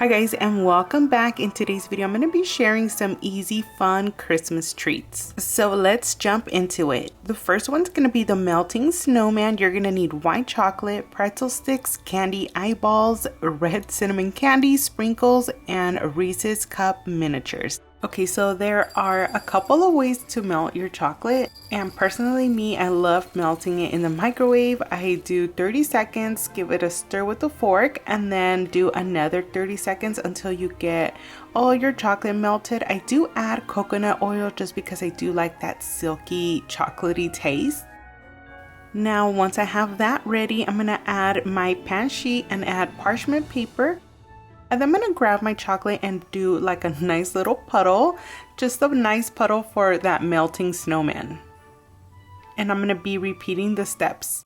Hi guys, and welcome back. In today's video I'm going to be sharing some easy fun Christmas treats. So let's jump into it. The first one's going to be the melting snowman. You're going to need white chocolate, pretzel sticks, candy eyeballs, red cinnamon candy, sprinkles, and Reese's cup miniatures. Okay, so there are a couple of ways to melt your chocolate, and personally I love melting it in the microwave. I do 30 seconds, give it a stir with a fork, and then do another 30 seconds until you get all your chocolate melted. I do add coconut oil just because I do like that silky chocolatey taste. Now once I have that ready, I'm gonna add my pan sheet and add parchment paper. And then I'm gonna grab my chocolate and do like a nice little puddle, just a nice puddle for that melting snowman. And I'm gonna be repeating the steps.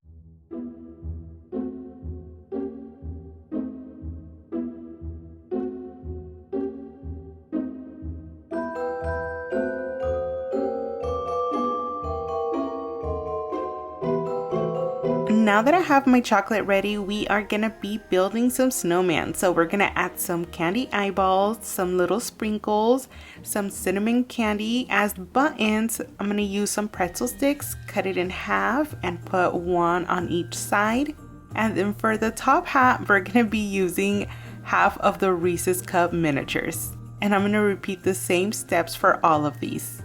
Now that I have my chocolate ready, we are gonna be building some snowman. So we're gonna add some candy eyeballs, some little sprinkles, some cinnamon candy as buttons. I'm gonna use some pretzel sticks, cut it in half and put one on each side. And then for the top hat, we're gonna be using half of the Reese's cup miniatures. And I'm gonna repeat the same steps for all of these.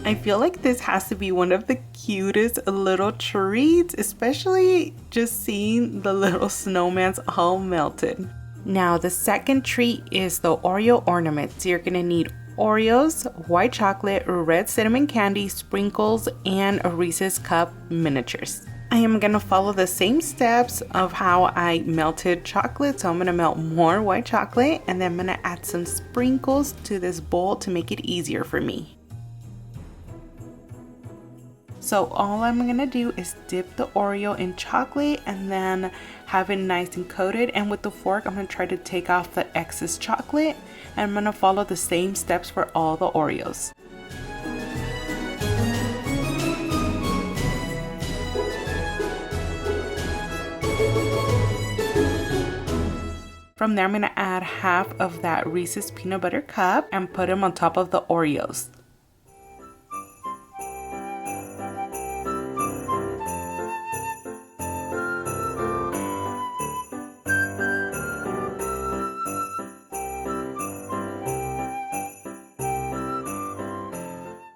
I feel like this has to be one of the cutest little treats, especially just seeing the little snowmans all melted. Now the second treat is the Oreo Ornaments. You're gonna need Oreos, white chocolate, red cinnamon candy, sprinkles, and Reese's cup miniatures. I am gonna follow the same steps of how I melted chocolate. So I'm gonna melt more white chocolate and then I'm gonna add some sprinkles to this bowl to make it easier for me. So all I'm gonna do is dip the Oreo in chocolate and then have it nice and coated, and with the fork I'm gonna try to take off the excess chocolate, and I'm gonna follow the same steps for all the Oreos. From there I'm gonna add half of that Reese's peanut butter cup and put them on top of the Oreos.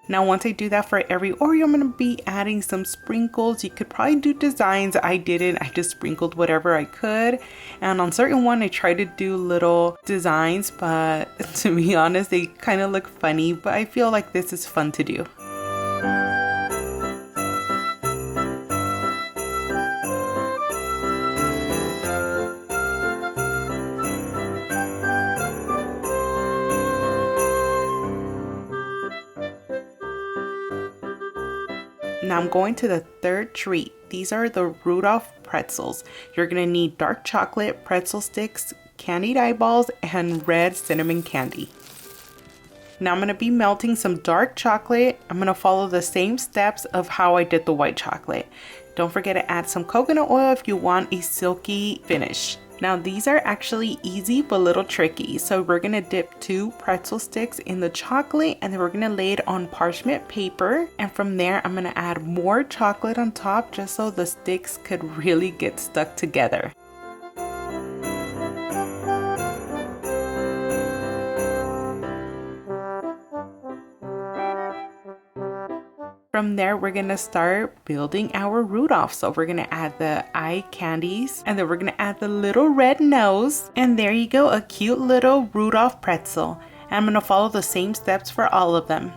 Now once I do that for every Oreo, I'm going to be adding some sprinkles. You could probably do designs. I didn't. I just sprinkled whatever I could. And on certain one, I tried to do little designs, but to be honest, they kind of look funny. But I feel like this is fun to do. Now I'm going to the third treat. These are the Rudolph Pretzels. You're gonna need dark chocolate, pretzel sticks, candied eyeballs, and red cinnamon candy. Now I'm gonna be melting some dark chocolate. I'm gonna follow the same steps of how I did the white chocolate. Don't forget to add some coconut oil if you want a silky finish. Now these are actually easy but a little tricky. So we're gonna dip 2 pretzel sticks in the chocolate and then we're gonna lay it on parchment paper. And from there I'm gonna add more chocolate on top just so the sticks could really get stuck together. From there, we're gonna start building our Rudolph. So we're gonna add the eye candies and then we're gonna add the little red nose. And there you go, a cute little Rudolph pretzel. And I'm gonna follow the same steps for all of them.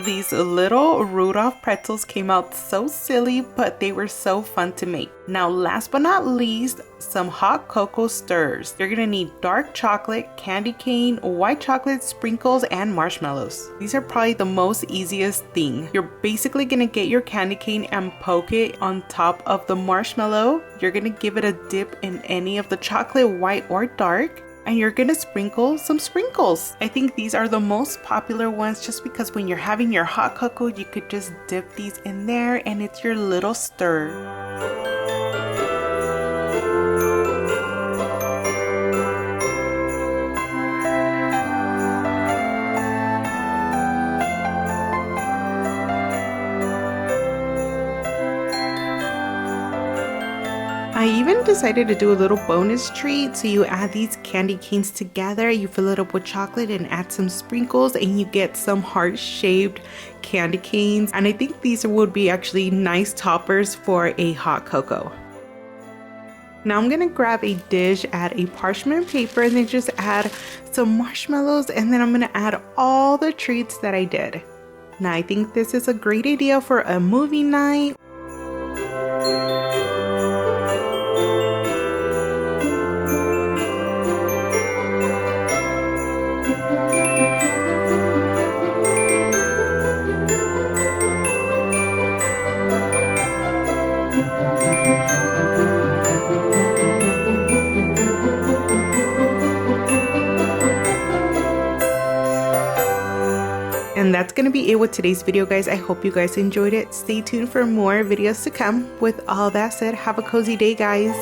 These little Rudolph Pretzels came out so silly, but they were so fun to make. Now, last but not least, some hot cocoa stirs. You're gonna need dark chocolate, candy cane, white chocolate, sprinkles, and marshmallows. These are probably the most easiest thing. You're basically gonna get your candy cane and poke it on top of the marshmallow. You're gonna give it a dip in any of the chocolate, white or dark, and you're gonna sprinkle some sprinkles. I think these are the most popular ones just because when you're having your hot cocoa, you could just dip these in there and it's your little stir. I even decided to do a little bonus treat. So you add these candy canes together, you fill it up with chocolate and add some sprinkles and you get some heart-shaped candy canes. And I think these would be actually nice toppers for a hot cocoa. Now I'm gonna grab a dish, add a parchment paper, and then just add some marshmallows, and then I'm gonna add all the treats that I did. Now I think this is a great idea for a movie night. And that's gonna be it with today's video, guys. I hope you guys enjoyed it. Stay tuned for more videos to come. With all that said, have a cozy day, guys.